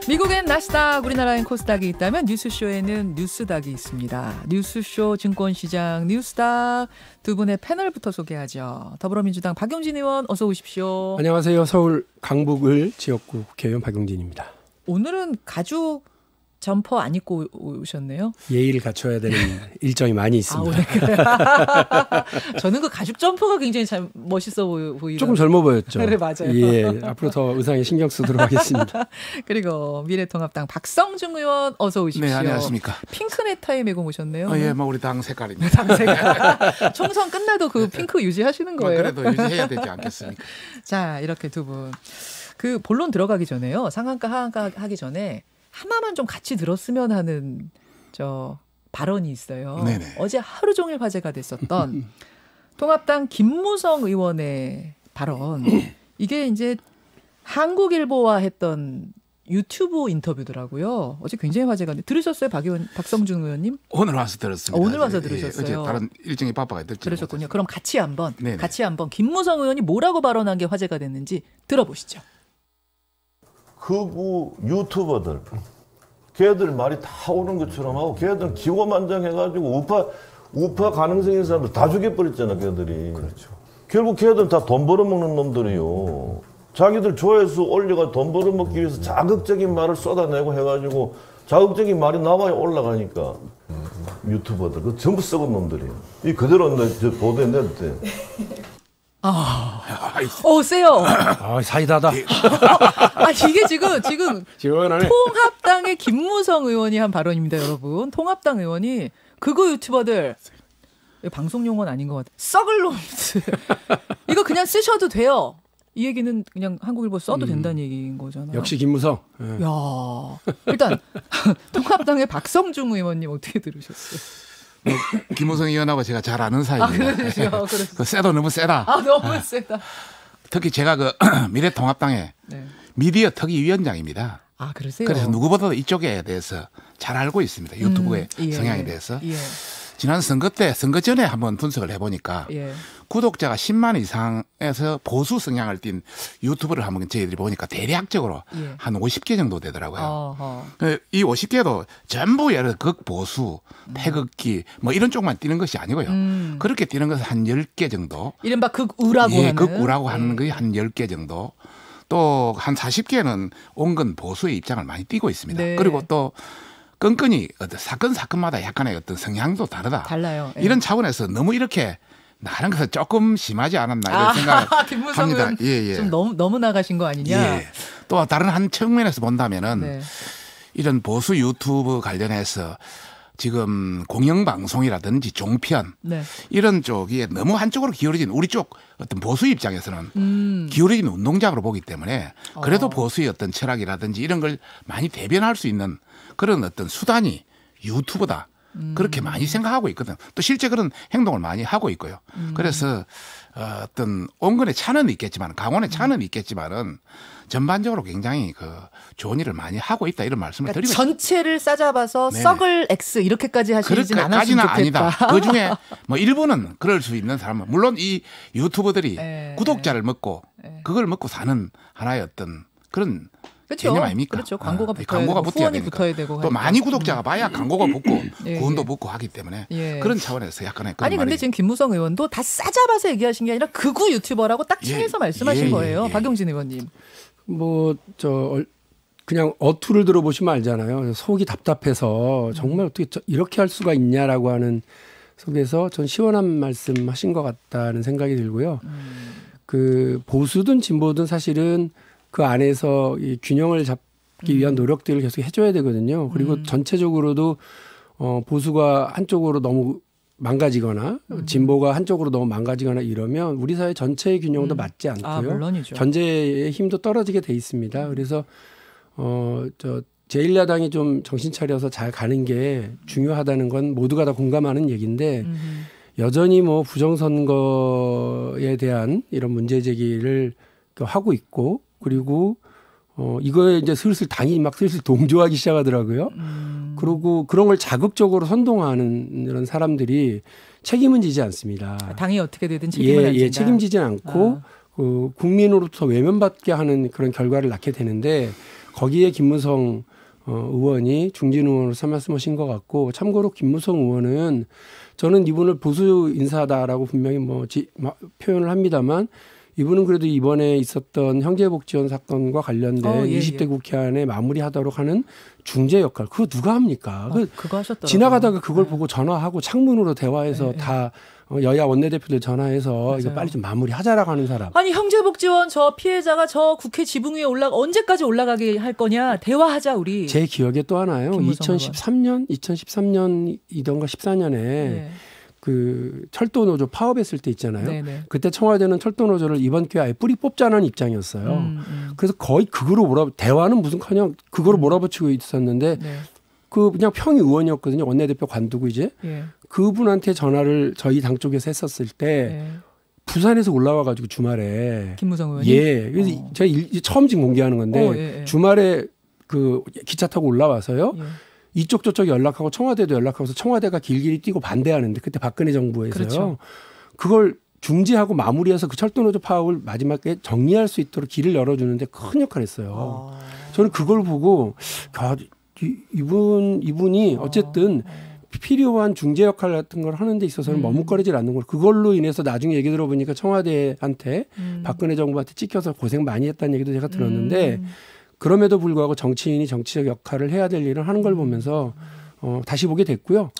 미국엔 나스닥, 우리나라엔 코스닥이 있다면 뉴스쇼에는 뉴스닥이 있습니다. 뉴스쇼 증권시장 뉴스닥 두 분의 패널부터 소개하죠. 더불어민주당 박용진 의원 어서 오십시오. 안녕하세요. 서울 강북을 지역구 국회의원 박용진입니다. 오늘은 가죽 점퍼 안 입고 오셨네요. 예의를 갖춰야 되는 일정이 많이 있습니다. 저는 그 가죽 점퍼가 굉장히 잘 멋있어 보이더라고요. 조금 젊어 보였죠. 그래, 맞아요. 예, 앞으로 더 의상에 신경 쓰도록 하겠습니다. 그리고 미래통합당 박성중 의원 어서 오십시오. 네, 안녕하십니까. 핑크 넥타이 메고 오셨네요. 예, 뭐 우리 당 색깔입니다. 당 색깔. 총선 끝나도 그 핑크 유지하시는 거예요? 그래도 유지해야 되지 않겠습니까? 자, 이렇게 두 분. 그 본론 들어가기 전에요. 상한가 하한가 하기 전에 하나만 좀 같이 들었으면 하는 발언이 있어요. 네네. 어제 하루 종일 화제가 됐었던 통합당 김무성 의원의 발언. 이게 이제 한국일보와 했던 유튜브 인터뷰더라고요. 어제 굉장히 화제가 됐는데 들으셨어요? 박성준 의원님? 오늘 와서 들었습니다. 오늘 와서 들으셨어요. 어제 다른 일정이 바빠가 듣지 그러셨군요. 못했습니다. 그럼 같이 한번 네네. 김무성 의원이 뭐라고 발언한 게 화제가 됐는지 들어보시죠. 극우 유튜버들 걔들 말이 다 오는 것처럼 하고 걔들 기고만장해가지고 우파 가능성이 있는 사람들 다 죽여버렸잖아. 걔들이. 그렇죠. 결국 걔들 다 돈 벌어먹는 놈들이요. 자기들 조회수 올려가 돈 벌어먹기 위해서 자극적인 말을 쏟아내고 해가지고 자극적인 말이 나와야 올라가니까 유튜버들 그 전부 썩은 놈들이에요. 이 그대로 저 보도에 내도 돼. 세요. 사이다다. 이게 지금 시원하네. 통합당의 김무성 의원이 한 발언입니다, 여러분. 통합당 의원이 그거 유튜버들 방송 용어는 아닌 것 같아. 썩을 놈들. 이거 그냥 쓰셔도 돼요. 이 얘기는 그냥 한국일보 써도 된다는 얘기인 거잖아요. 역시 김무성. 야, 일단 통합당의 박성중 의원님 어떻게 들으셨어요? 김무성 의원하고 제가 잘 아는 사이입니다. 그러죠. 그 세도 너무 세다. 너무 세다. 특히 제가 그 미래통합당의 미디어 특위위원장입니다. 그러세요? 그래서 누구보다도 이쪽에 대해서 잘 알고 있습니다. 유튜브의 성향에 대해서. 지난 선거 때, 선거 전에 한번 분석을 해보니까 구독자가 10만 이상에서 보수 성향을 띤 유튜브를 한번 저희들이 보니까 대략적으로 한 50개 정도 되더라고요. 이 50개도 전부 예를 들어 극보수, 태극기 뭐 이런 쪽만 뛰는 것이 아니고요. 그렇게 뛰는 것은 한 10개 정도. 이른바 극우라고 하는. 극우라고 하는 것이 한 10개 정도. 또 한 40개는 온건 보수의 입장을 많이 띄고 있습니다. 그리고 또 끈끈이 어떤 사건마다 약간의 어떤 성향도 달라요. 이런 차원에서 너무 이렇게 나는 것은 조금 심하지 않았나 이런 생각을 합니다. 좀 너무 나가신 거 아니냐. 또 다른 한 측면에서 본다면은 이런 보수 유튜브 관련해서 지금 공영방송이라든지 종편 이런 쪽이 너무 한쪽으로 기울어진 우리 쪽 어떤 보수 입장에서는 기울어진 운동장으로 보기 때문에 그래도 보수의 어떤 철학이라든지 이런 걸 많이 대변할 수 있는 그런 어떤 수단이 유튜브다. 그렇게 많이 생각하고 있거든. 또 실제 그런 행동을 많이 하고 있고요. 그래서 어떤 온건의 차는 있겠지만 강원의 차는 있겠지만은 전반적으로 굉장히 그 좋은 일을 많이 하고 있다 이런 말씀을 드리고 전체를 싸잡아서 썩을 X 이렇게까지 하시진 않았으면 좋겠다. 아니다. 그중에 뭐 일부는 그럴 수 있는 사람은 물론 이 유튜버들이 구독자를 먹고 그걸 먹고 사는 하나의 어떤 그런 개념 아닙니까? 그렇죠. 광고가 후원이 붙어야 되고 또 많이 구독자가 봐야 광고가 붙고 후원도 붙고 하기 때문에 그런 차원에서 약간의 그런 근데 지금 김무성 의원도 다 싸잡아서 얘기하신 게 아니라 극우 유튜버라고 딱 칭해서 말씀하신 거예요. 박용진 의원님. 그냥 어투를 들어보시면 알잖아요. 속이 답답해서 정말 어떻게 이렇게 할 수가 있냐라고 하는 속에서 전 시원한 말씀하신 것 같다는 생각이 들고요. 그 보수든 진보든 사실은 그 안에서 이 균형을 잡기 위한 노력들을 계속 해줘야 되거든요. 그리고 전체적으로도 보수가 한쪽으로 너무 망가지거나 진보가 한쪽으로 너무 망가지거나 이러면 우리 사회 전체의 균형도 맞지 않고요. 물론이죠. 견제의 힘도 떨어지게 돼 있습니다. 그래서 제1야당이 좀 정신 차려서 잘 가는 게 중요하다는 건 모두가 다 공감하는 얘기인데 여전히 뭐 부정선거에 대한 이런 문제 제기를 하고 있고 그리고 이거에 이제 당이 막 슬슬 동조하기 시작하더라고요. 그리고 그런 걸 자극적으로 선동하는 이런 사람들이 책임은 지지 않습니다. 당이 어떻게 되든 책임을 안 진다. 책임지진 않고 국민으로부터 외면받게 하는 그런 결과를 낳게 되는데 거기에 김무성 의원이 중진 의원으로 말씀하신 것 같고 참고로 김무성 의원은 저는 이분을 보수 인사다라고 분명히 표현을 합니다만 이분은 그래도 이번에 있었던 형제복지원 사건과 관련된 20대 국회안에 마무리하도록 하는 중재 역할 그거 누가 합니까? 그거 하셨더라고요. 지나가다가 그걸 보고 전화하고 창문으로 대화해서 다 여야 원내대표들 전화해서 맞아요. 이거 빨리 좀 마무리하자라고 하는 사람. 아니 형제복지원 저 피해자가 저 국회 지붕 위에 언제까지 올라가게 할 거냐 대화하자 우리. 제 기억에 또 하나요. 2013년이던가 14년에 그 철도노조 파업했을 때 있잖아요. 네네. 그때 청와대는 철도노조를 이번 기회에 아예 뿌리 뽑자는 입장이었어요. 그래서 거의 그거로 대화는 무슨커녕 그거로 몰아붙이고 있었는데 그 그냥 평의 의원이었거든요. 원내대표 관두고 이제 그분한테 전화를 저희 당 쪽에서 했었을 때 부산에서 올라와가지고 주말에 김무성 의원이 그래서 제가 처음 지금 공개하는 건데 주말에 그 기차 타고 올라와서요. 이쪽 저쪽 연락하고 청와대도 연락하고서 청와대가 길길이 뛰고 반대하는데 그때 박근혜 정부에서요. 그렇죠. 그걸 중지하고 마무리해서 그 철도노조 파업을 마지막에 정리할 수 있도록 길을 열어주는데 큰 역할을 했어요. 저는 그걸 보고 이분이 어쨌든 필요한 중재 역할 같은 걸 하는 데 있어서는 머뭇거리질 않는 걸 그걸로 인해서 나중에 얘기 들어보니까 청와대한테 박근혜 정부한테 찍혀서 고생 많이 했다는 얘기도 제가 들었는데 그럼에도 불구하고 정치인이 정치적 역할을 해야 될 일을 하는 걸 보면서 다시 보게 됐고요.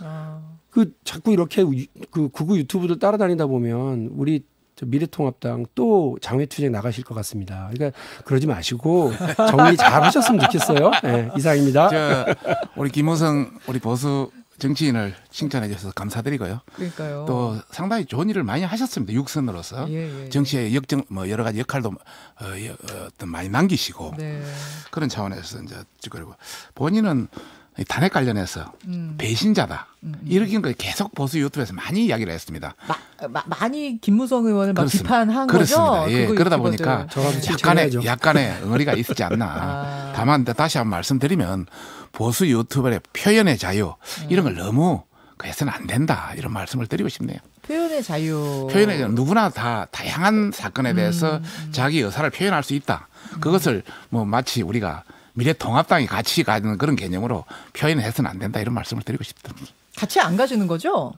그 자꾸 이렇게 그 극우 유튜브들 따라다니다 보면 우리 미래통합당 또 장외투쟁 나가실 것 같습니다. 그러니까 그러지 마시고 정리 잘 하셨으면 좋겠어요. 네, 이상입니다. 우리 김무성 우리 보수 정치인을 칭찬해 주셔서 감사드리고요. 그러니까요. 또 상당히 좋은 일을 많이 하셨습니다. 육선으로서 정치의 여러 가지 역할도 어떤 많이 남기시고 그런 차원에서 이제 그리고 본인은 탄핵 관련해서 배신자다. 이런 걸 계속 보수 유튜브에서 많이 이야기를 했습니다. 많이 김무성 의원을 막 비판한 그렇습니다. 거죠? 예, 그러다 보니까 약간의 응어리가 있지 않나. 다만 다시 한번 말씀드리면 보수 유튜버의 표현의 자유 이런 걸 너무 해서는 안 된다. 이런 말씀을 드리고 싶네요. 표현의 자유. 표현의 자유. 누구나 다 다양한 사건에 대해서 자기 의사를 표현할 수 있다. 그것을 마치 우리가 미래통합당이 같이 가는 그런 개념으로 표현해서는 안 된다. 이런 말씀을 드리고 싶습니다. 같이 안 가시는 거죠?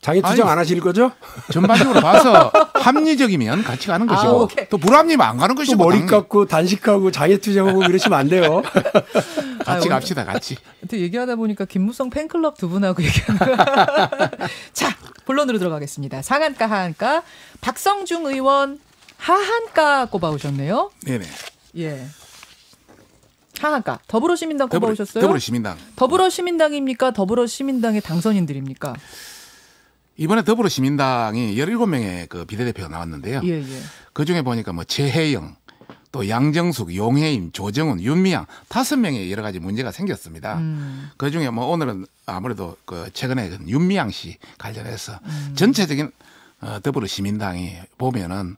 장애투쟁 안 하실 거죠? 전반적으로 봐서 합리적이면 같이 가는 것이고 또 불합리면 안 가는 것이고. 또 머리 깎고 단식하고 장애투쟁하고 이러시면 안 돼요. 같이 갑시다. 같이. 얘기하다 보니까 김무성 팬클럽 두 분하고 얘기하는 자, 본론으로 들어가겠습니다. 상한가 하한가. 박성중 의원 하한가 꼽아오셨네요. 네네. 예. 하한가. 더불어시민당 꼽아오셨어요? 더불어시민당. 더불어시민당입니까? 더불어시민당의 당선인들입니까? 이번에 더불어시민당이 17명의 그 비례대표가 나왔는데요. 그중에 보니까 최혜영, 또 양정숙, 용해임, 조정훈, 윤미향 5명의 여러 가지 문제가 생겼습니다. 그중에 오늘은 아무래도 그 최근에 윤미향 씨 관련해서 전체적인 더불어시민당이 보면은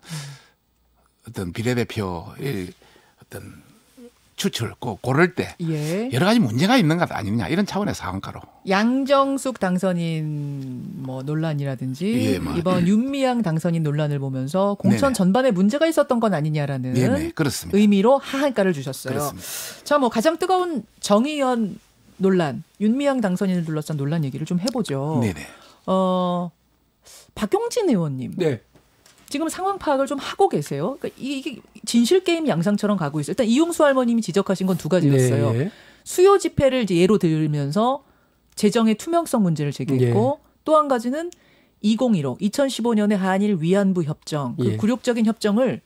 어떤 비례대표의 어떤 추출 꼭 고를 때 여러 가지 문제가 있는 것 아니냐 이런 차원에서 하한가로. 양정숙 당선인 논란이라든지 이번 윤미향 당선인 논란을 보면서 공천 전반에 문제가 있었던 건 아니냐라는 그렇습니다. 의미로 하한가를 주셨어요. 그렇습니다. 자, 가장 뜨거운 정의연 논란, 윤미향 당선인을 둘러싼 논란 얘기를 좀 해보죠. 네네. 박용진 의원님. 네. 지금 상황 파악을 좀 하고 계세요. 그러니까 이게 진실 게임 양상처럼 가고 있어요. 일단 이용수 할머님이 지적하신 건 두 가지였어요. 수요 집회를 이제 예로 들면서 재정의 투명성 문제를 제기했고 또 한 가지는 2015년에 한일 위안부 협정, 그 굴욕적인 협정을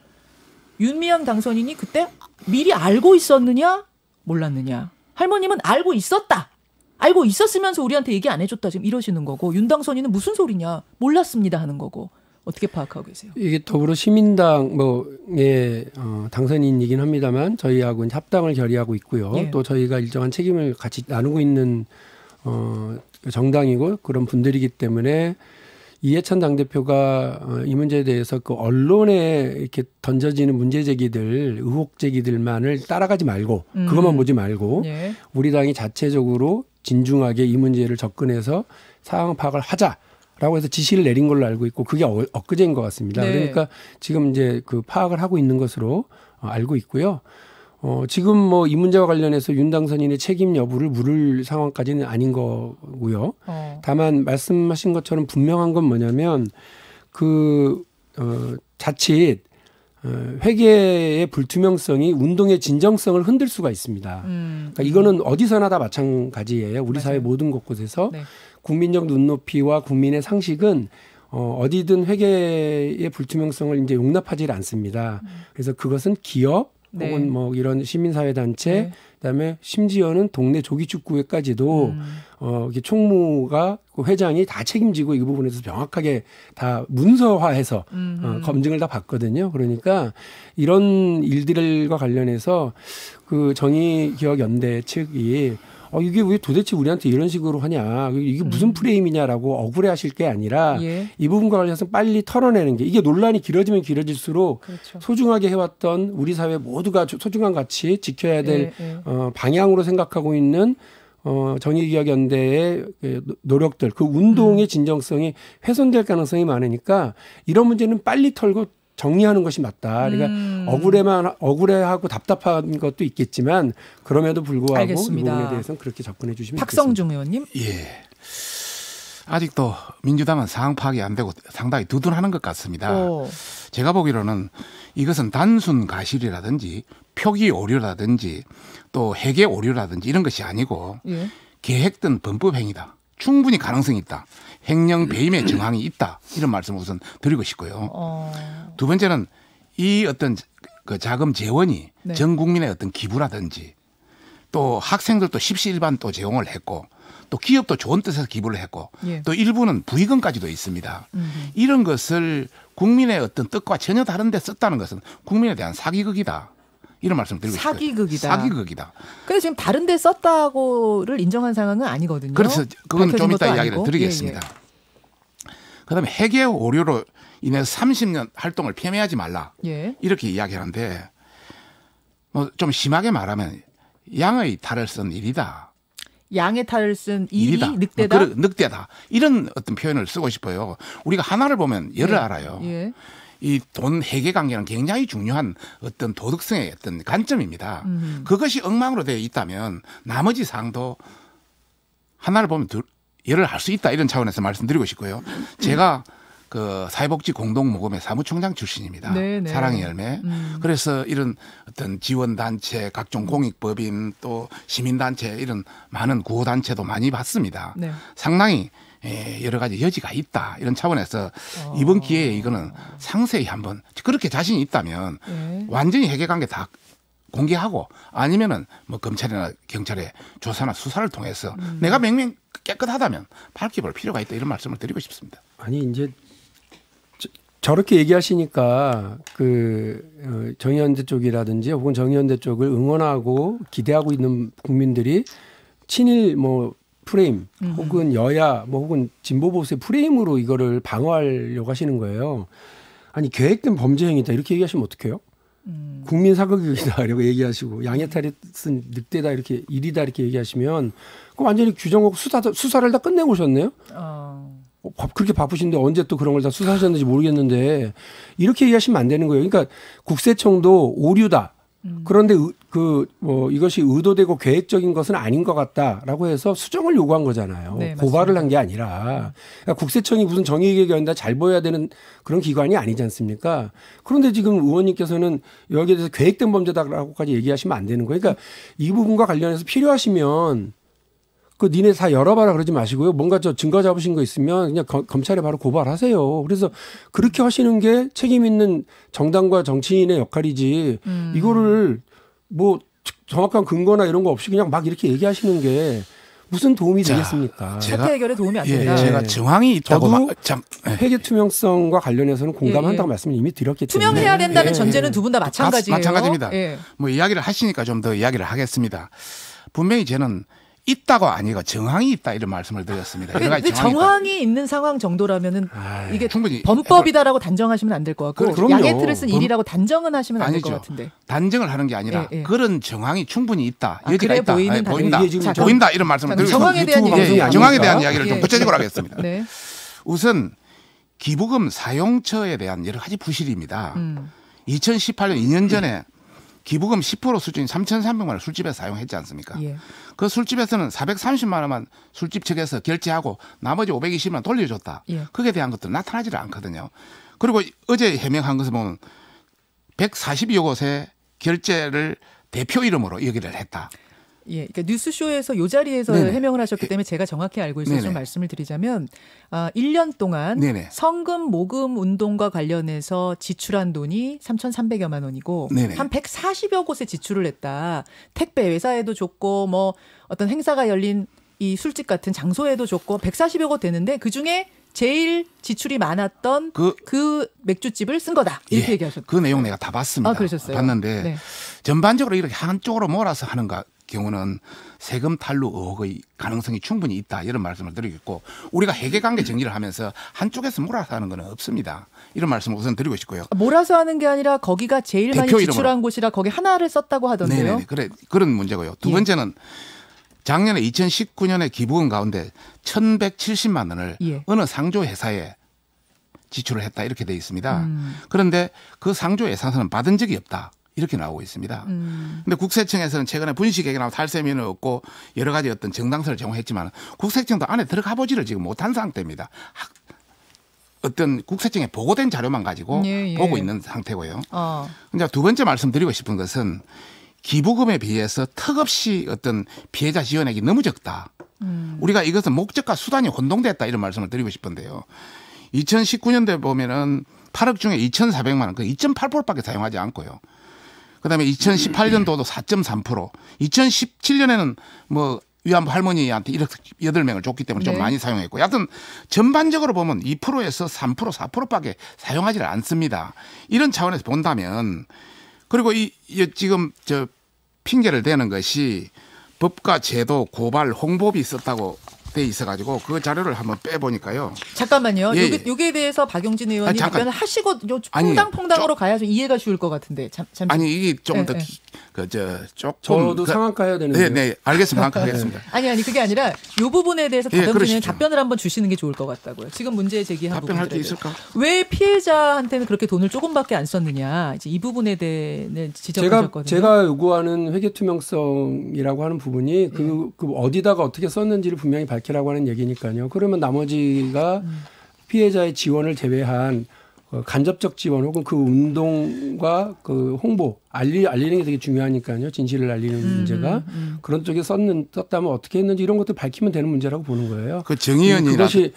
윤미향 당선인이 그때 미리 알고 있었느냐 몰랐느냐. 할머님은 알고 있었다. 알고 있었으면서 우리한테 얘기 안 해줬다 지금 이러시는 거고 윤 당선인은 무슨 소리냐 몰랐습니다 하는 거고. 어떻게 파악하고 계세요? 이게 더불어시민당의 당선인이긴 합니다만 저희하고는 합당을 결의하고 있고요. 또 저희가 일정한 책임을 같이 나누고 있는 정당이고 그런 분들이기 때문에 이해찬 당대표가 이 문제에 대해서 그 언론에 이렇게 던져지는 문제 제기들, 의혹 제기들만을 따라가지 말고 그것만 보지 말고 우리 당이 자체적으로 진중하게 이 문제를 접근해서 상황 파악을 하자. 라고 해서 지시를 내린 걸로 알고 있고 그게 엊그제인 것 같습니다. 그러니까 지금 이제 그 파악을 하고 있는 것으로 알고 있고요. 지금 뭐 이 문제와 관련해서 윤 당선인의 책임 여부를 물을 상황까지는 아닌 거고요. 다만 말씀하신 것처럼 분명한 건 뭐냐면 자칫 회계의 불투명성이 운동의 진정성을 흔들 수가 있습니다. 그러니까 이거는 어디서나 다 마찬가지예요. 우리 사회 모든 곳곳에서 네. 국민적 눈높이와 국민의 상식은 어디든 회계의 불투명성을 이제 용납하지 않습니다. 그래서 그것은 기업 네. 혹은 뭐 이런 시민사회단체 네. 그다음에 심지어는 동네 조기축구회까지도 총무가 회장이 다 책임지고 이 부분에서 명확하게 다 문서화해서 검증을 다 받거든요. 그러니까 이런 일들과 관련해서 그 정의기억연대 측이 이게 왜 도대체 우리한테 이런 식으로 하냐. 이게 무슨 프레임이냐라고 억울해하실 게 아니라 예. 이 부분과 관련해서 빨리 털어내는 게 이게 논란이 길어지면 길어질수록 그렇죠. 소중하게 해왔던 우리 사회 모두가 소중한 가치 지켜야 될 방향으로 생각하고 있는 정의기억연대의 노력들 그 운동의 진정성이 훼손될 가능성이 많으니까 이런 문제는 빨리 털고 정리하는 것이 맞다. 그러니까 억울해하고 답답한 것도 있겠지만 그럼에도 불구하고 알겠습니다. 이 부분에 대해서는 그렇게 접근해 주시면 박성중 좋겠습니다. 의원님. 예. 아직도 민주당은 상황 파악이 안 되고 상당히 두둔하는 것 같습니다. 제가 보기로는 이것은 단순 가실이라든지 표기 오류라든지 또 회계 오류라든지 이런 것이 아니고 예. 계획된 범법 행위다. 충분히 가능성이 있다. 횡령 배임의 정황이 있다. 이런 말씀을 우선 드리고 싶고요. 두 번째는 이 어떤 그 자금 재원이 네. 전 국민의 어떤 기부라든지 또 학생들도 십시일반 또 제공을 했고 또 기업도 좋은 뜻에서 기부를 했고 예. 또 일부는 부의금까지도 있습니다. 이런 것을 국민의 어떤 뜻과 전혀 다른 데 썼다는 것은 국민에 대한 사기극이다. 이런 말씀 드리고 싶어요. 사기극이다. 사기극이다. 근데 지금 다른 데 썼다고를 인정한 상황은 아니거든요. 그래서 그건 좀 이따 이야기를 아니고. 드리겠습니다. 예, 예. 그다음에 회계 오류로 인해서 30년 활동을 폄훼하지 말라. 예. 이렇게 이야기하는데 뭐 좀 심하게 말하면 양의 탈을 쓴 일이다. 양의 탈을 쓴 일이 늑대다. 늑대다. 이런 어떤 표현을 쓰고 싶어요. 우리가 하나를 보면 열을 예. 알아요. 예. 이 돈 회계 관계는 굉장히 중요한 어떤 도덕성의 어떤 관점입니다. 그것이 엉망으로 되어 있다면 나머지 사항도 하나를 보면 열을 알 수 있다. 이런 차원에서 말씀드리고 싶고요. 제가 그 사회복지 공동모금회 사무총장 출신입니다. 네네. 사랑의 열매. 그래서 이런 어떤 지원단체, 각종 공익법인 또 시민단체 이런 많은 구호단체도 많이 봤습니다. 네. 상당히 여러 가지 여지가 있다. 이런 차원에서 이번 기회에 이거는 상세히 한번 그렇게 자신이 있다면 완전히 회계관계 다 공개하고 아니면은 뭐 검찰이나 경찰의 조사나 수사를 통해서 내가 맹맹 깨끗하다면 밝혀볼 필요가 있다. 이런 말씀을 드리고 싶습니다. 아니 이제 저렇게 얘기하시니까 정의연대 쪽이라든지 혹은 정의연대 쪽을 응원하고 기대하고 있는 국민들이 친일 뭐 프레임 혹은 여야 뭐 혹은 진보 보수의 프레임으로 이거를 방어하려고 하시는 거예요. 아니 계획된 범죄 행위다 이렇게 얘기하시면 어떡해요? 국민 사극이다 이라고 얘기하시고 양의 탈이 쓴 늑대다 이렇게 일이다 이렇게 얘기하시면 그 완전히 규정하고 수사를 다 끝내고 오셨네요. 그렇게 바쁘신데 언제 또 그런 걸 다 수사하셨는지 모르겠는데 이렇게 얘기하시면 안 되는 거예요. 그러니까 국세청도 오류다. 그런데 이것이 의도되고 계획적인 것은 아닌 것 같다라고 해서 수정을 요구한 거잖아요. 네, 고발을 한 게 아니라. 그러니까 국세청이 무슨 정의기획위원회 잘 보여야 되는 그런 기관이 아니지 않습니까? 그런데 지금 의원님께서는 여기에 대해서 계획된 범죄다라고까지 얘기하시면 안 되는 거예요. 그러니까 이 부분과 관련해서 필요하시면 니네 다 열어봐라 그러지 마시고요. 뭔가 증거 잡으신 거 있으면 그냥 검찰에 바로 고발하세요. 그래서 그렇게 하시는 게 책임 있는 정당과 정치인의 역할이지 이거를 뭐 정확한 근거나 이런 거 없이 그냥 막 이렇게 얘기하시는 게 무슨 도움이 되겠습니까? 사태 해결에 도움이 안 된다. 제가 정황이 있다고 회계 투명성과 관련해서는 공감한다고 말씀을 이미 드렸기 때문에 투명해야 된다는 전제는 두 분 다 마찬가지예요. 마찬가지입니다. 뭐 이야기를 하시니까 좀 더 이야기를 하겠습니다. 분명히 저는 있다고 아니고 정황이 있다 이런 말씀을 드렸습니다. 근데 정황이 있는 상황 정도라면은 이게 충분히 범법이다라고 단정하시면 안 될 것 같고 양의 틀을 쓴 일이라고 단정은 하시면 안 될 것 같은데. 단정을 하는 게 아니라 그런 정황이 충분히 있다. 여지가 그래 있다. 보인다. 보인다 이런 말씀을 드리고 정황에 대한 얘기 정황에 대한 이야기를 좀 구체적으로 하겠습니다. 네. 우선 기부금 사용처에 대한 여러 가지 부실입니다. 2018년 2년 전에 기부금 10% 수준인 3,300만 원 술집에서 사용했지 않습니까? 예. 그 술집에서는 430만 원만 술집 측에서 결제하고 나머지 520만 원 돌려줬다. 예. 그게 대한 것도 나타나지를 않거든요. 그리고 어제 해명한 것을 보면 142여 곳에 결제를 대표 이름으로 여기를 했다. 예, 그러니까 뉴스쇼에서 이 자리에서 네네. 해명을 하셨기 때문에 제가 정확히 알고 있어서 좀 말씀을 드리자면 1년 동안 네네. 성금 모금 운동과 관련해서 지출한 돈이 3,300여만 원이고 네네. 한 140여 곳에 지출을 했다. 택배 회사에도 줬고 뭐 어떤 행사가 열린 이 술집 같은 장소에도 줬고 140여 곳 되는데 그중에 제일 지출이 많았던 그 맥주집을 쓴 거다. 이렇게 얘기하셨죠. 그 내용 내가 다 봤습니다. 그러셨어요. 봤는데 네. 전반적으로 이렇게 한쪽으로 몰아서 하는 경우는 세금 탈루 의혹의 가능성이 충분히 있다. 이런 말씀을 드리겠고 우리가 회계관계 정리를 하면서 한쪽에서 몰아서 하는 건 없습니다. 이런 말씀을 우선 드리고 싶고요. 몰아서 하는 게 아니라 거기가 제일 많이 지출한 이름으로. 곳이라 거기 하나를 썼다고 하던데요. 네네. 그런 문제고요. 두 번째는 작년에 2019년에 기부금 가운데 1,170만 원을 어느 상조 회사에 지출을 했다 이렇게 돼 있습니다. 그런데 그 상조 회사에서는 받은 적이 없다. 이렇게 나오고 있습니다. 근데 국세청에서는 최근에 분식회계나 탈세면은 없고 여러 가지 어떤 정당서를 제공했지만 국세청도 안에 들어가 보지를 지금 못한 상태입니다. 어떤 국세청에 보고된 자료만 가지고 보고 있는 상태고요. 이제 두 번째 말씀드리고 싶은 것은 기부금에 비해서 턱없이 어떤 피해자 지원액이 너무 적다. 우리가 이것은 목적과 수단이 혼동됐다 이런 말씀을 드리고 싶은데요. 2019년도에 보면은 8억 중에 2,400만 원, 그 2.8%밖에 사용하지 않고요. 그다음에 2018년도도 4.3%, 2017년에는 뭐 위안부 할머니한테 1억 8명을 줬기 때문에 좀 많이 사용했고, 여하튼 전반적으로 보면 2%에서 3%, 4%밖에 사용하지를 않습니다. 이런 차원에서 본다면, 그리고 지금 핑계를 대는 것이 법과 제도, 고발, 홍보비 썼다고 돼 있어가지고 그 자료를 한번 빼보니까요. 잠깐만요. 여기에 대해서 박용진 의원이 답변을 하시고 퐁당퐁당으로 가야 좀 이해가 쉬울 것 같은데. 잠시. 아니 이게 조금 더 조금 저도 상한가 해야 되는데. 네, 알겠습니다. 상한가 하겠습니다. 아니 그게 아니라 이 부분에 대해서 박용진 답변을 한번 주시는 게 좋을 것 같다고요. 지금 문제 제기한 답변할 게 있을까? 왜 피해자한테는 그렇게 돈을 조금밖에 안 썼느냐. 이제 이 부분에 대해 지적하셨거든요. 제가 요구하는 회계 투명성이라고 하는 부분이 그 어디다가 어떻게 썼는지를 분명히 밝히라고 하는 얘기니까요. 그러면 나머지가 피해자의 지원을 제외한 간접적 지원 혹은 그 운동과 그 홍보 알리는 게 되게 중요하니까요. 진실을 알리는 문제가 그런 쪽에 썼다면 어떻게 했는지 이런 것들 밝히면 되는 문제라고 보는 거예요. 그 정의연이라 그것이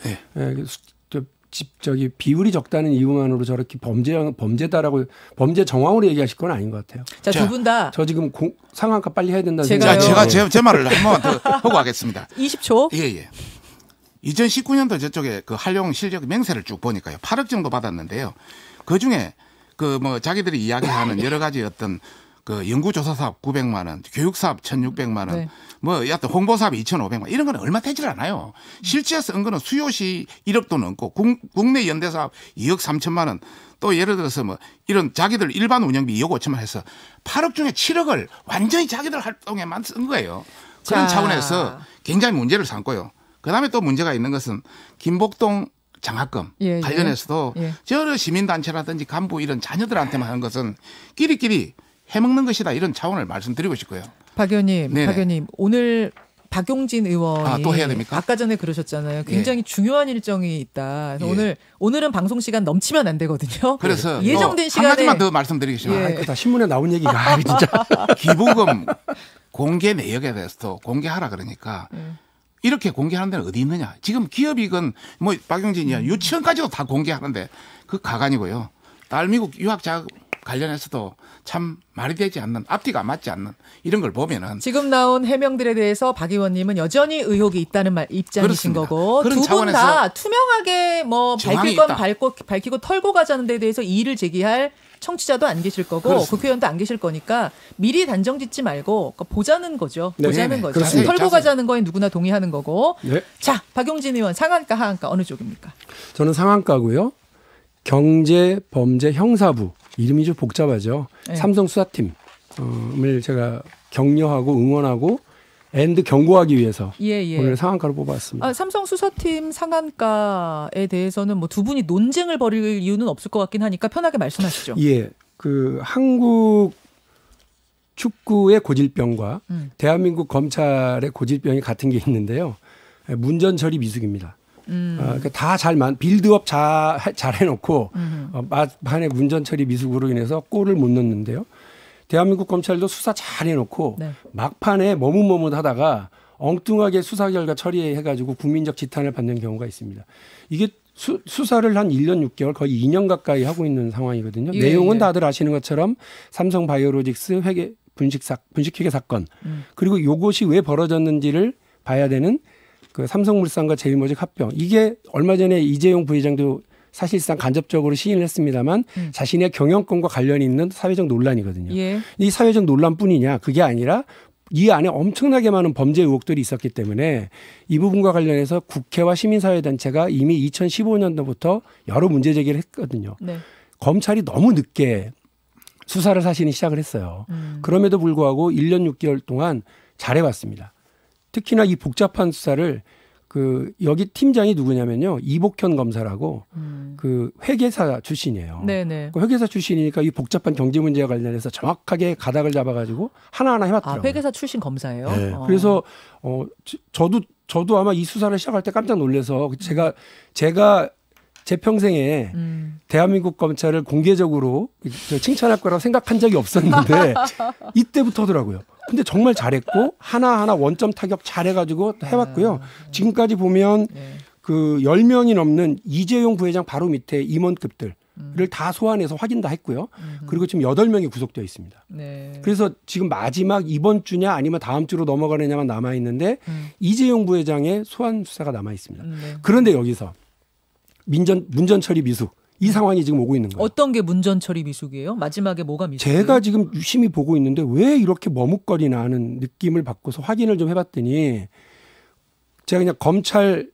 비율이 적다는 이유만으로 저렇게 범죄다라고 범죄 정황으로 얘기하실 건 아닌 것 같아요. 자, 두 분 다. 저 지금 상한가 빨리 해야 된다는 생각이. 제가 제 말을 한 번만 더 하고 가겠습니다. 20초. 예. 2019년도 저쪽에 그 활용 실적 명세를 쭉 보니까요. 8억 정도 받았는데요. 그 중에 자기들이 이야기하는 여러 가지 어떤 그 연구조사 사업 900만 원, 교육 사업 1,600만 원, 여하튼 홍보 사업 2,500만 원 이런 건 얼마 되질 않아요. 실제 쓴 거는 수요시 1억도 넘고 국내 연대 사업 2억 3천만 원, 또 예를 들어서 이런 자기들 일반 운영비 2억 5천만 원 해서 8억 중에 7억을 완전히 자기들 활동에만 쓴 거예요. 그런 차원에서 굉장히 문제를 삼고요. 그다음에 또 문제가 있는 것은 김복동 장학금 관련해서도 여러 시민단체라든지 간부 이런 자녀들한테만 하는 것은 끼리끼리 해먹는 것이다 이런 차원을 말씀드리고 싶고요. 박 의원님 오늘 박용진 의원이 또 해야 됩니까? 아까 전에 그러셨잖아요. 굉장히 중요한 일정이 있다. 그래서 오늘은 방송 시간 넘치면 안 되거든요. 그래서 예정된 시간에 한 가지만 더 말씀드리겠습니다. 다 신문에 나온 얘기가 진짜 기부금 공개 내역에 대해서도 공개하라 그러니까. 이렇게 공개하는 데는 어디 있느냐. 지금 기업이건 박용진이야 유치원까지도 다 공개하는데 그 가관이고요. 딸 미국 유학 자금 관련해서도 참 말이 되지 않는 앞뒤가 맞지 않는 이런 걸 보면은 지금 나온 해명들에 대해서 박 의원님은 여전히 의혹이 있다는 입장이신 그렇습니다. 거고 두 분 다 투명하게 밝힐 건 밝히고 털고 가자는 데 대해서 이의를 제기할 청취자도 안 계실 거고 그렇습니다. 국회의원도 안 계실 거니까 미리 단정 짓지 말고 보자는 거죠. 보자는 거죠. 그렇습니다. 털고 가자는 거에 누구나 동의하는 거고. 네. 자, 박용진 의원 상한가 하한가 어느 쪽입니까? 저는 상한가고요. 경제범죄형사부 이름이 좀 복잡하죠. 삼성수사팀을 제가 격려하고 응원하고 앤드 경고하기 위해서 오늘 상한가를 뽑았습니다. 삼성 수사팀 상한가에 대해서는 두 분이 논쟁을 벌일 이유는 없을 것 같긴 하니까 편하게 말씀하시죠. 그 한국 축구의 고질병과 대한민국 검찰의 고질병이 같은 게 있는데요. 문전처리 미숙입니다. 그러니까 다 빌드업 잘 해놓고 막판에 문전처리 미숙으로 인해서 골을 못 넣는데요. 대한민국 검찰도 수사 잘 해놓고 네. 막판에 머뭇머뭇하다가 엉뚱하게 수사 결과 처리해가지고 국민적 지탄을 받는 경우가 있습니다. 이게 수사를 한 1년 6개월 거의 2년 가까이 하고 있는 상황이거든요. 예, 내용은 예. 다들 아시는 것처럼 삼성 바이오로직스 분식회계 사건 그리고 이것이 왜 벌어졌는지를 봐야 되는 그 삼성물산과 제일모직 합병. 이게 얼마 전에 이재용 부회장도 사실상 간접적으로 시인을 했습니다만 자신의 경영권과 관련이 있는 사회적 논란이거든요. 예. 이 사회적 논란뿐이냐 그게 아니라 이 안에 엄청나게 많은 범죄 의혹들이 있었기 때문에 이 부분과 관련해서 국회와 시민사회단체가 이미 2015년도부터 여러 문제 제기를 했거든요. 네. 검찰이 너무 늦게 수사를 사실은 시작을 했어요. 그럼에도 불구하고 1년 6개월 동안 잘해왔습니다. 특히나 이 복잡한 수사를 여기 팀장이 누구냐면요. 이복현 검사라고 그 회계사 출신이에요. 네네. 그 회계사 출신이니까 이 복잡한 경제 문제와 관련해서 정확하게 가닥을 잡아가지고 하나하나 해왔더라고요. 아, 회계사 출신 검사예요? 네. 그래서 저도 아마 이 수사를 시작할 때 깜짝 놀라서 제가 제 평생에 대한민국 검찰을 공개적으로 칭찬할 거라고 생각한 적이 없었는데 이때부터 하더라고요. 근데 정말 잘했고 하나하나 원점 타격 잘해가지고 해왔고요. 지금까지 보면 그 10명이 넘는 이재용 부회장 바로 밑에 임원급들을 다 소환해서 확인 다 했고요. 그리고 지금 8명이 구속되어 있습니다. 네. 그래서 지금 마지막 이번 주냐 아니면 다음 주로 넘어가느냐만 남아있는데 이재용 부회장의 소환 수사가 남아있습니다. 그런데 여기서 문전처리 미숙 이 상황이 지금 오고 있는 거예요. 어떤 게 문전처리 미숙이에요? 마지막에 뭐가 미숙이에요? 제가 지금 유심히 보고 있는데 왜 이렇게 머뭇거리나 하는 느낌을 받고서 확인을 좀 해봤더니 제가 그냥 검찰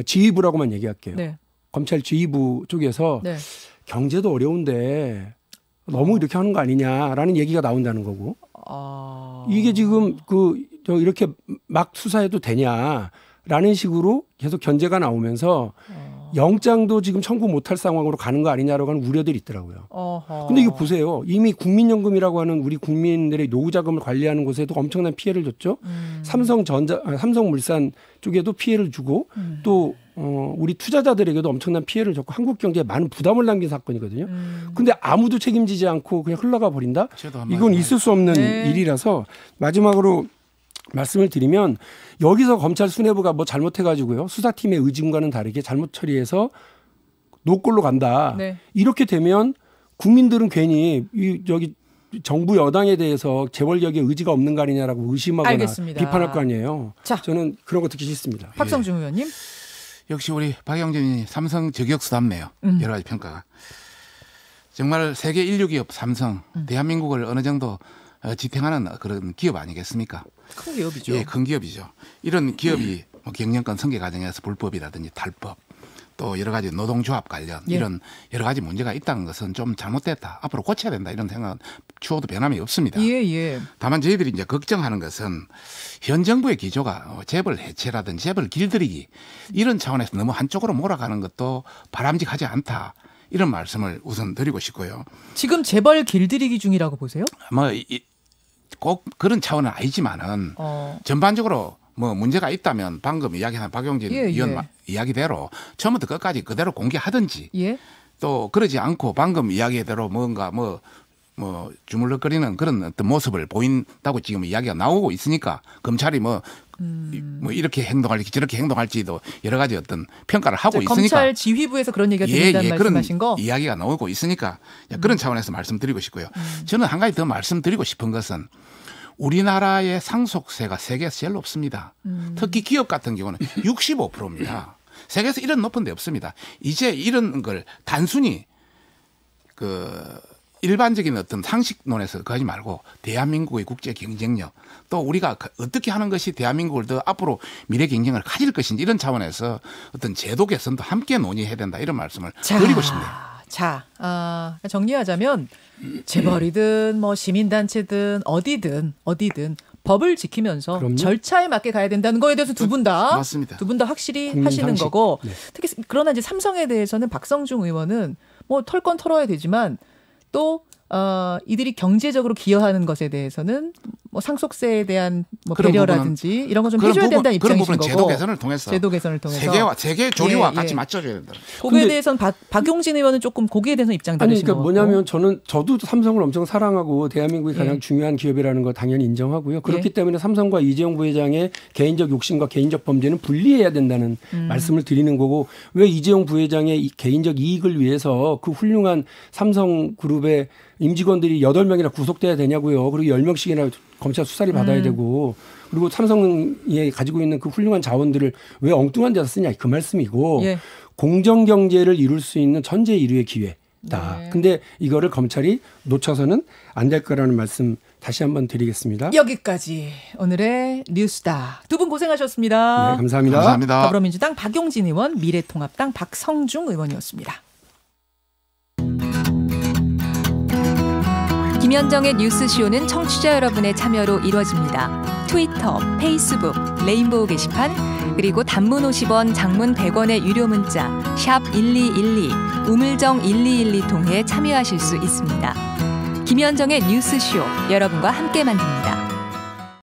지휘부라고만 얘기할게요. 네. 검찰 지휘부 쪽에서 네. 경제도 어려운데 너무 이렇게 하는 거 아니냐라는 얘기가 나온다는 거고 이게 지금 이렇게 막 수사해도 되냐라는 식으로 계속 견제가 나오면서 영장도 지금 청구 못할 상황으로 가는 거 아니냐라고 하는 우려들이 있더라고요. 근데 이거 보세요. 이미 국민연금이라고 하는 우리 국민들의 노후자금을 관리하는 곳에도 엄청난 피해를 줬죠. 삼성물산 쪽에도 피해를 주고 또 우리 투자자들에게도 엄청난 피해를 줬고 한국 경제에 많은 부담을 남긴 사건이거든요. 근데 아무도 책임지지 않고 그냥 흘러가 버린다? 이건 있을 수 없는 네. 일이라서 마지막으로 말씀을 드리면 여기서 검찰 수뇌부가 뭐 잘못해가지고요. 수사팀의 의중과는 다르게 잘못 처리해서 노골로 간다. 네. 이렇게 되면 국민들은 괜히 여기 정부 여당에 대해서 재벌력의 의지가 없는 거 아니냐라고 의심하거나 알겠습니다. 비판할 거 아니에요. 자, 저는 그런 거 듣기 싫습니다. 박성중 의원님. 역시 우리 박영진이 삼성 저격수답네요. 여러 가지 평가가. 정말 세계 인류 기업 삼성, 대한민국을 어느 정도 지탱하는 그런 기업 아니겠습니까? 큰 기업이죠. 예, 큰 기업이죠. 이런 기업이 뭐 경영권 승계 과정에서 불법이라든지 탈법 또 여러 가지 노동조합 관련 이런 여러 가지 문제가 있다는 것은 좀 잘못됐다. 앞으로 고쳐야 된다. 이런 생각은 추호도 변함이 없습니다. 예. 다만 저희들이 이제 걱정하는 것은 현 정부의 기조가 재벌 해체라든지 재벌 길들이기 이런 차원에서 너무 한쪽으로 몰아가는 것도 바람직하지 않다. 이런 말씀을 우선 드리고 싶고요. 지금 재벌 길들이기 중이라고 보세요? 꼭 그런 차원은 아니지만은 전반적으로 뭐 문제가 있다면 방금 이야기한 박용진 의원 이야기대로 처음부터 끝까지 그대로 공개하든지 또 그러지 않고 방금 이야기대로 뭔가 뭐 주물럭거리는 그런 어떤 모습을 보인다고 지금 이야기가 나오고 있으니까 검찰이 뭐 이렇게 행동할지 저렇게 행동할지도 여러 가지 어떤 평가를 하고 있으니까 검찰 지휘부에서 그런 얘기가 들린다는 말씀하신 거? 그런 이야기가 나오고 있으니까 그런 차원에서 말씀드리고 싶고요. 저는 한 가지 더 말씀드리고 싶은 것은 우리나라의 상속세가 세계에서 제일 높습니다. 특히 기업 같은 경우는 65%입니다. 세계에서 이런 높은 데 없습니다. 이제 이런 걸 단순히 일반적인 어떤 상식론에서 그러지 말고 대한민국의 국제 경쟁력 또 우리가 어떻게 하는 것이 대한민국을 더 앞으로 미래 경쟁을 가질 것인지 이런 차원에서 어떤 제도 개선도 함께 논의해야 된다 이런 말씀을 드리고 싶네요. 자, 정리하자면 재벌이든 뭐 시민단체든 어디든 법을 지키면서 그럼요. 절차에 맞게 가야 된다는 거에 대해서 두 분 다 확실히 하시는 상식. 거고 네. 특히 그러나 이제 삼성에 대해서는 박성중 의원은 뭐 털 건 털어야 되지만 또 이들이 경제적으로 기여하는 것에 대해서는 뭐 상속세에 대한 뭐 배려라든지 이런 거 좀 해줘야 된다는 입장이신 거고. 그런 부분은 제도 개선을 통해서 세계 조류와 같이 맞춰줘야 된다. 거기에 대해서는 박용진 의원은 조금 거기에 대해서 입장 다르신 거고. 그러니까 뭐냐면 저도 삼성을 엄청 사랑하고 대한민국의 가장 중요한 기업이라는 거 당연히 인정하고요. 그렇기 때문에 삼성과 이재용 부회장의 개인적 욕심과 개인적 범죄는 분리해야 된다는 말씀을 드리는 거고, 왜 이재용 부회장의 개인적 이익을 위해서 그 훌륭한 삼성그룹의 임직원들이 8명이나 구속돼야 되냐고요. 그리고 10명씩이나 검찰 수사를 받아야 되고, 그리고 삼성이 가지고 있는 그 훌륭한 자원들을 왜 엉뚱한 데서 쓰냐, 그 말씀이고, 공정경제를 이룰 수 있는 천재일우의 기회다. 근데 이거를 검찰이 놓쳐서는 안 될 거라는 말씀 다시 한번 드리겠습니다. 여기까지 오늘의 뉴스다. 두 분 고생하셨습니다. 네, 감사합니다. 감사합니다. 더불어민주당 박용진 의원, 미래통합당 박성중 의원이었습니다. 김현정의 뉴스쇼는 청취자 여러분의 참여로 이루어집니다. 트위터, 페이스북, 레인보우 게시판, 그리고 단문 50원, 장문 100원의 유료 문자 샵 1212, 우물정 1212 통해 참여하실 수 있습니다. 김현정의 뉴스쇼, 여러분과 함께 만듭니다.